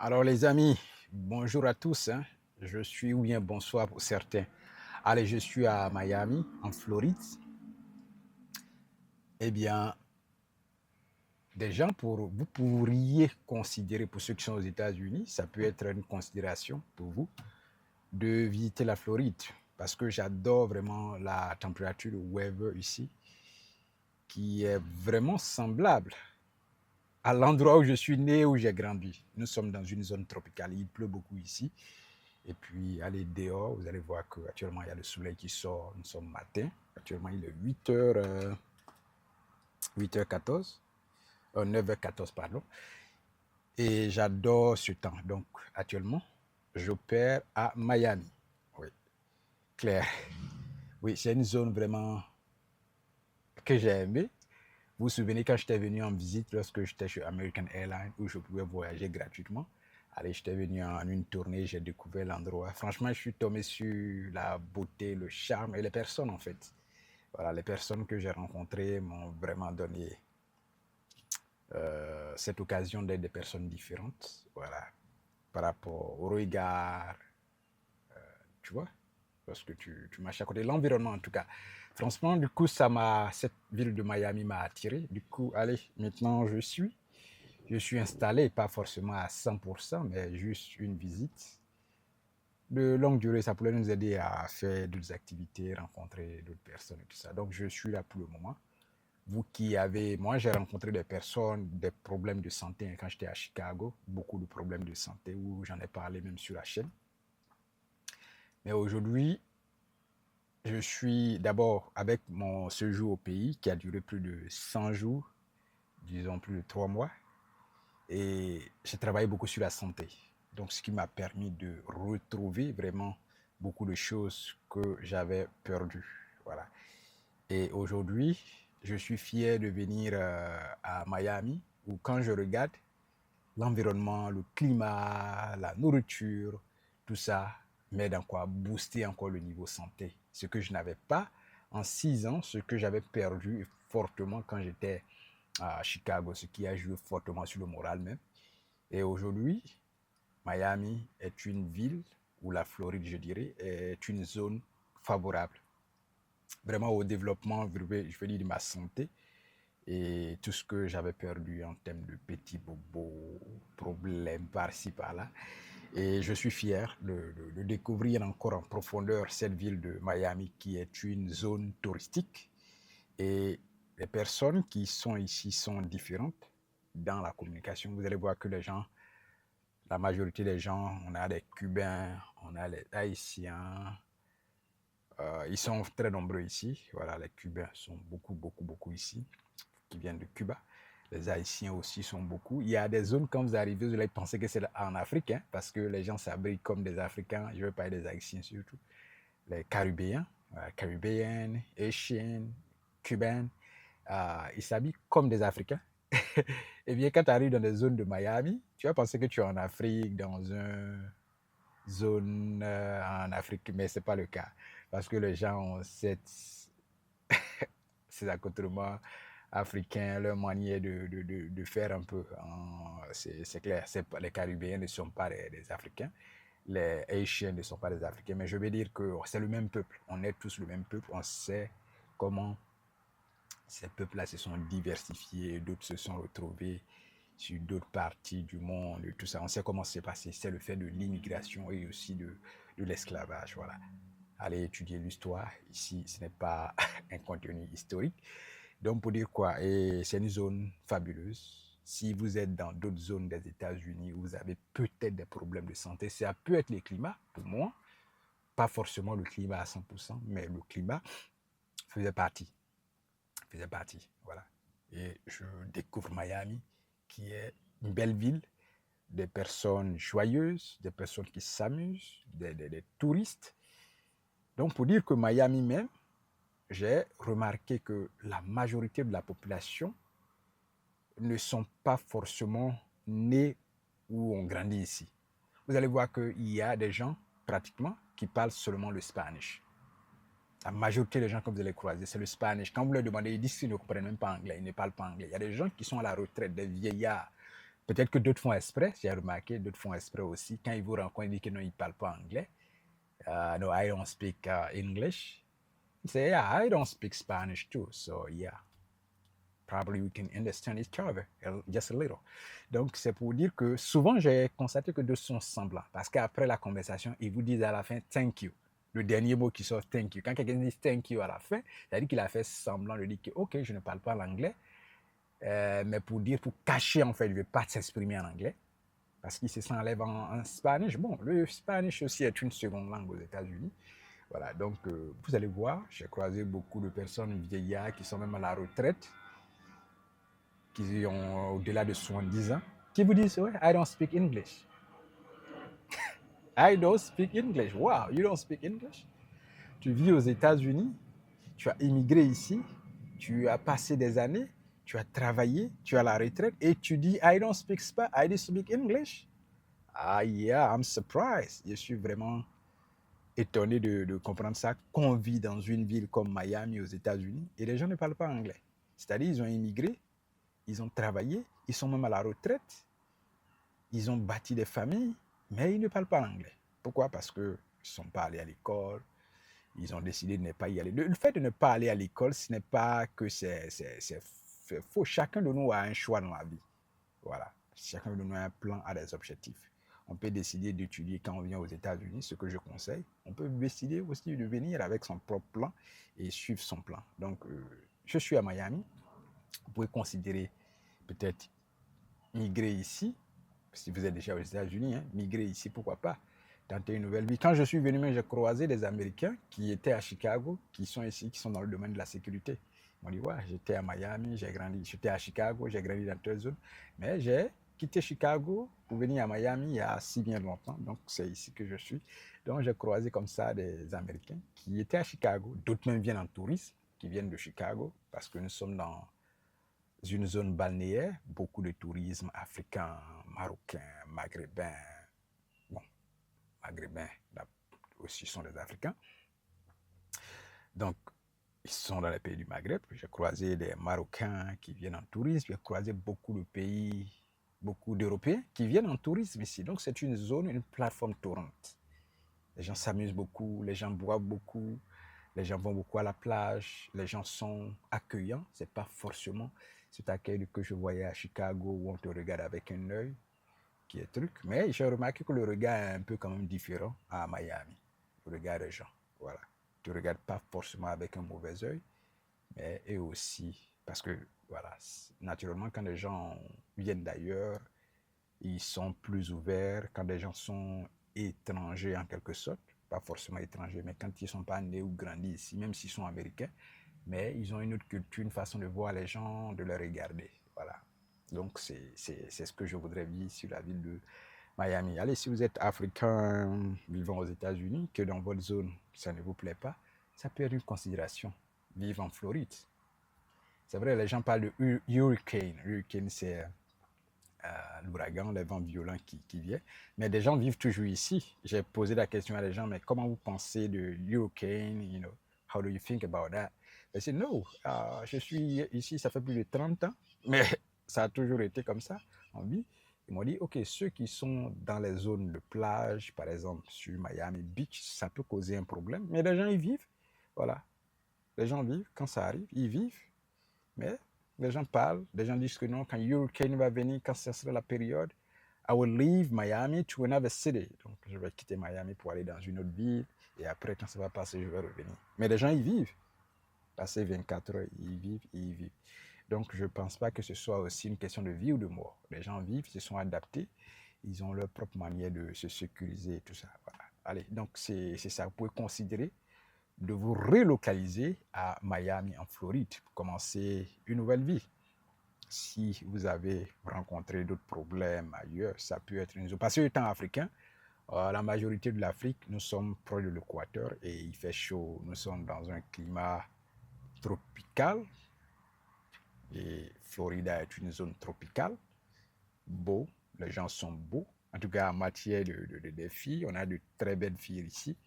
Alors les amis, bonjour à tous, hein. Je suis ou bien bonsoir pour certains. Allez, je suis à Miami, en Floride. Eh bien, des gens, vous pourriez considérer, pour ceux qui sont aux États-Unis, ça peut être une considération pour vous de visiter la Floride parce que j'adore vraiment la température, le weather ici, qui est vraiment semblable à l'endroit où je suis né, où j'ai grandi. Nous sommes dans une zone tropicale, il pleut beaucoup ici. Et puis, allez dehors, vous allez voir qu'actuellement, il y a le soleil qui sort. Nous sommes matin. Actuellement, il est 8h14, 9h14, pardon. Et j'adore ce temps. Donc, actuellement, j'opère à Miami. Oui, clair. Oui, c'est une zone vraiment que j'ai aimée. Vous vous souvenez quand j'étais venu en visite lorsque j'étais chez American Airlines où je pouvais voyager gratuitement. Allez, j'étais venu en une tournée, j'ai découvert l'endroit. Franchement, je suis tombé sur la beauté, le charme et les personnes en fait. Voilà, les personnes que j'ai rencontrées m'ont vraiment donné cette occasion d'être des personnes différentes. Voilà, par rapport au regard, tu vois, lorsque tu marches à côté. L'environnement en tout cas. Franchement, du coup, cette ville de Miami m'a attiré. Du coup, allez, maintenant je suis installé, pas forcément à 100%, mais juste une visite de longue durée. Ça pourrait nous aider à faire d'autres activités, rencontrer d'autres personnes et tout ça. Donc, je suis là pour le moment. Moi, j'ai rencontré des personnes, des problèmes de santé quand j'étais à Chicago, beaucoup de problèmes de santé où j'en ai parlé même sur la chaîne. Mais aujourd'hui, je suis d'abord avec mon séjour au pays qui a duré plus de 100 jours, disons plus de 3 mois. Et j'ai travaillé beaucoup sur la santé. Donc, ce qui m'a permis de retrouver vraiment beaucoup de choses que j'avais perdues. Voilà. Et aujourd'hui, je suis fier de venir à Miami où quand je regarde l'environnement, le climat, la nourriture, tout ça m'aide encore à booster encore le niveau santé. Ce que je n'avais pas en 6 ans, ce que j'avais perdu fortement quand j'étais à Chicago, ce qui a joué fortement sur le moral même. Et aujourd'hui, Miami est une ville, ou la Floride, je dirais, est une zone favorable vraiment au développement, je veux dire, de ma santé et tout ce que j'avais perdu en termes de petits bobos, problèmes par-ci, par-là. Et je suis fier de découvrir encore en profondeur cette ville de Miami qui est une zone touristique. Et les personnes qui sont ici sont différentes dans la communication. Vous allez voir que la majorité des gens, on a des Cubains, on a les Haïtiens, ils sont très nombreux ici. Voilà, les Cubains sont beaucoup, beaucoup, beaucoup ici, qui viennent de Cuba. Les Haïtiens aussi sont beaucoup. Il y a des zones, quand vous arrivez, vous allez penser que c'est en Afrique, hein, parce que les gens s'abritent comme des Africains. Je ne veux pas des Haïtiens surtout. Les Caribéens, Caribéennes, Haïtiens, Cubains, ils s'habillent comme des Africains. Et bien, quand tu arrives dans des zones de Miami, tu vas penser que tu es en Afrique, dans une zone en Afrique, mais ce n'est pas le cas. Parce que les gens ont ces accoutrements africains, leur manière de faire un peu. C'est clair, les Caribéens ne sont pas des Africains, les Haïtiens ne sont pas des Africains, mais je veux dire que c'est le même peuple. On est tous le même peuple, on sait comment ces peuples-là se sont diversifiés, d'autres se sont retrouvés sur d'autres parties du monde, et tout ça. On sait comment c'est passé. C'est le fait de l'immigration et aussi de l'esclavage. Voilà. Allez étudier l'histoire. Ici, ce n'est pas un contenu historique. Donc, pour dire quoi, et c'est une zone fabuleuse. Si vous êtes dans d'autres zones des États-Unis où vous avez peut-être des problèmes de santé, ça peut être le climat, pour moi. Pas forcément le climat à 100%, mais le climat faisait partie. Faisait partie, voilà. Et je découvre Miami, qui est une belle ville, des personnes joyeuses, des personnes qui s'amusent, des touristes. Donc, pour dire que Miami même, j'ai remarqué que la majorité de la population ne sont pas forcément nés ou ont grandi ici. Vous allez voir qu'il y a des gens, pratiquement, qui parlent seulement le Spanish. La majorité des gens que vous allez croiser, c'est le Spanish. Quand vous leur demandez, ils disent qu'ils ne comprennent même pas anglais, ils ne parlent pas anglais. Il y a des gens qui sont à la retraite, des vieillards, Peut-être que d'autres font exprès, j'ai remarqué, d'autres font exprès aussi. Quand ils vous rencontrent, ils disent que non, ils ne parlent pas anglais. No, I don't speak English. You say, yeah, I don't speak Spanish too. So, yeah, probably we can understand each other just a little. Donc, c'est pour dire que souvent, j'ai constaté que deux sont semblants. Parce qu'après la conversation, ils vous disent à la fin, thank you. Le dernier mot qui sort, thank you. Quand quelqu'un dit thank you à la fin, ça veut dire qu'il a fait semblant de dire que, OK, je ne parle pas l'anglais, mais pour dire, pour cacher, en fait, il ne veut pas s'exprimer en anglais. Parce qu'il se s'enlève en Spanish. Bon, le Spanish aussi est une seconde langue aux États-Unis. Voilà, donc vous allez voir, j'ai croisé beaucoup de personnes vieillards qui sont même à la retraite, qui ont au-delà de 70 ans, qui vous disent, ouais, I don't speak English. I don't speak English. Wow, you don't speak English? Tu vis aux États-Unis, tu as immigré ici, tu as passé des années, tu as travaillé, tu as la retraite et tu dis, I don't speak English. Ah yeah, I'm surprised. Je suis vraiment étonné de comprendre ça, qu'on vit dans une ville comme Miami aux États-Unis et les gens ne parlent pas anglais. C'est-à-dire, ils ont immigré, ils ont travaillé, ils sont même à la retraite, ils ont bâti des familles, mais ils ne parlent pas anglais. Pourquoi? Parce qu'ils ne sont pas allés à l'école, ils ont décidé de ne pas y aller. Le fait de ne pas aller à l'école, ce n'est pas que c'est faux. Chacun de nous a un choix dans la vie. Voilà. Chacun de nous a un plan, a des objectifs. On peut décider d'étudier quand on vient aux États-Unis, ce que je conseille. On peut décider aussi de venir avec son propre plan et suivre son plan. Donc, je suis à Miami. Vous pouvez considérer peut-être migrer ici, si vous êtes déjà aux États-Unis, hein, migrer ici, pourquoi pas, tenter une nouvelle vie. Quand je suis venu, j'ai croisé des Américains qui étaient à Chicago, qui sont ici, qui sont dans le domaine de la sécurité. Ils m'ont dit, ouais, j'étais à Miami, j'ai grandi, j'étais à Chicago, j'ai grandi dans telle zone, mais j'ai quitté Chicago pour venir à Miami il y a si bien longtemps, donc c'est ici que je suis. Donc j'ai croisé comme ça des Américains qui étaient à Chicago, d'autres même viennent en tourisme, qui viennent de Chicago, parce que nous sommes dans une zone balnéaire, beaucoup de tourisme africain, marocain, maghrébin. Bon, maghrébins aussi sont des Africains. Donc, ils sont dans les pays du Maghreb. J'ai croisé des Marocains qui viennent en tourisme. J'ai croisé beaucoup de pays, beaucoup d'Européens qui viennent en tourisme ici. Donc, c'est une zone, une plateforme tournante. Les gens s'amusent beaucoup, les gens boivent beaucoup, les gens vont beaucoup à la plage, les gens sont accueillants. Ce n'est pas forcément cet accueil que je voyais à Chicago où on te regarde avec un œil qui est truc. Mais j'ai remarqué que le regard est un peu quand même différent à Miami. Le regard des gens, voilà. Tu ne regardes pas forcément avec un mauvais œil, mais eux aussi. Parce que, voilà, naturellement, quand les gens viennent d'ailleurs, ils sont plus ouverts. Quand les gens sont étrangers en quelque sorte, pas forcément étrangers, mais quand ils ne sont pas nés ou grandis ici, même s'ils sont américains, mais ils ont une autre culture, une façon de voir les gens, de les regarder. Voilà. Donc, c'est ce que je voudrais vivre sur la ville de Miami. Allez, si vous êtes africain vivant aux États-Unis, que dans votre zone, ça ne vous plaît pas, ça peut être une considération. Vivre en Floride. C'est vrai, les gens parlent de hurricane. Hurricane, c'est l'ouragan, les vents violents qui viennent. Mais des gens vivent toujours ici. J'ai posé la question à des gens, mais comment vous pensez de hurricane? You know, how do you think about that? They said, no, je suis ici, ça fait plus de 30 ans, mais ça a toujours été comme ça en vie. Ils m'ont dit, OK, ceux qui sont dans les zones de plage, par exemple sur Miami Beach, ça peut causer un problème, mais les gens y vivent. Voilà. Les gens vivent, quand ça arrive, ils vivent. Mais les gens parlent, les gens disent que non, quand Hurricane va venir, quand ce sera la période, I will leave Miami to another city. Donc, je vais quitter Miami pour aller dans une autre ville. Et après, quand ça va passer, je vais revenir. Mais les gens y vivent. Passer 24 heures, ils vivent, ils vivent. Donc, je ne pense pas que ce soit aussi une question de vie ou de mort. Les gens vivent, ils se sont adaptés. Ils ont leur propre manière de se sécuriser et tout ça. Voilà. Allez, donc c'est ça. Vous pouvez considérer de vous relocaliser à Miami, en Floride, pour commencer une nouvelle vie. Si vous avez rencontré d'autres problèmes ailleurs, ça peut être une zone. Parce que étant africain, la majorité de l'Afrique, nous sommes proches de l'équateur et il fait chaud. Nous sommes dans un climat tropical et Florida est une zone tropicale. Beau, les gens sont beaux. En tout cas, en matière de filles, on a de très belles filles ici.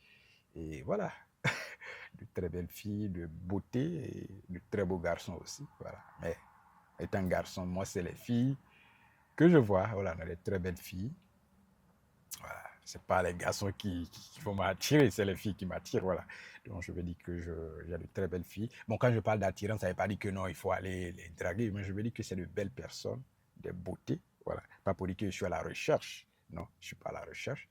Et voilà, de très belles filles, de beauté et de très beaux garçons aussi. Voilà. Mais étant garçon, moi, c'est les filles. que je vois, voilà, on a des très belles filles. Voilà. C'est pas les garçons qui vont m'attirer, c'est les filles qui m'attirent, voilà. Donc je veux dire que j'ai de très belles filles. Bon, quand je parle d'attirance, ça ne veut pas dire que non, il faut aller les draguer, mais je veux dire que c'est de belles personnes, de beauté, voilà. Pas pour dire que je suis à la recherche, non, je ne suis pas à la recherche,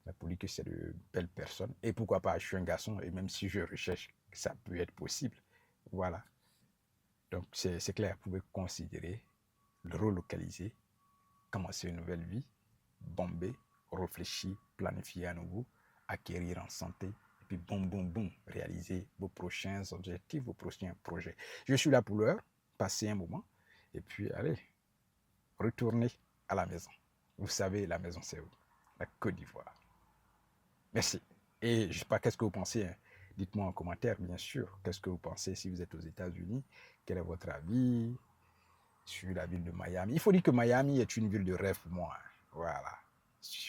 mais pour dire que c'est de belles personnes. Et pourquoi pas, je suis un garçon, et même si je recherche, ça peut être possible, voilà. Donc c'est clair, vous pouvez considérer, le relocaliser, commencer une nouvelle vie, bomber, réfléchir, planifier à nouveau, acquérir en santé, et puis boum, boum, boum, réaliser vos prochains objectifs, vos prochains projets. Je suis là pour l'heure, passer un moment, et puis allez, retourner à la maison. Vous savez, la maison c'est où? La Côte d'Ivoire. Merci. Et je ne sais pas qu'est-ce que vous pensez, hein. Dites-moi en commentaire, bien sûr, qu'est-ce que vous pensez si vous êtes aux États-Unis, quel est votre avis sur la ville de Miami. Il faut dire que Miami est une ville de rêve pour moi, hein. Voilà.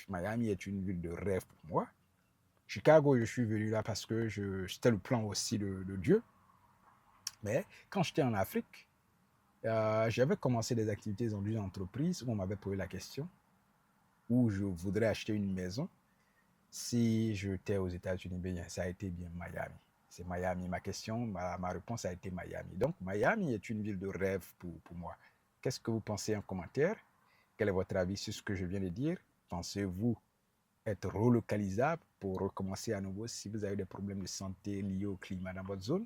Miami est une ville de rêve pour moi. Chicago, je suis venu là parce que c'était le plan aussi de Dieu. Mais quand j'étais en Afrique, j'avais commencé des activités dans une entreprise où on m'avait posé la question où je voudrais acheter une maison si j'étais aux États-Unis. Bien, ça a été bien Miami. C'est Miami. Ma question, ma réponse a été Miami. Donc, Miami est une ville de rêve pour moi. Qu'est-ce que vous pensez en commentaire? Quel est votre avis sur ce que je viens de dire? Pensez-vous être relocalisable pour recommencer à nouveau si vous avez des problèmes de santé liés au climat dans votre zone?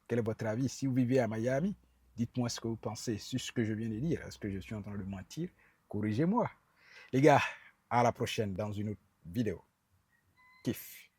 Quel est votre avis? Si vous vivez à Miami, dites-moi ce que vous pensez sur ce que je viens de dire. Est-ce que je suis en train de mentir? Corrigez-moi. Les gars, à la prochaine dans une autre vidéo. Kiff.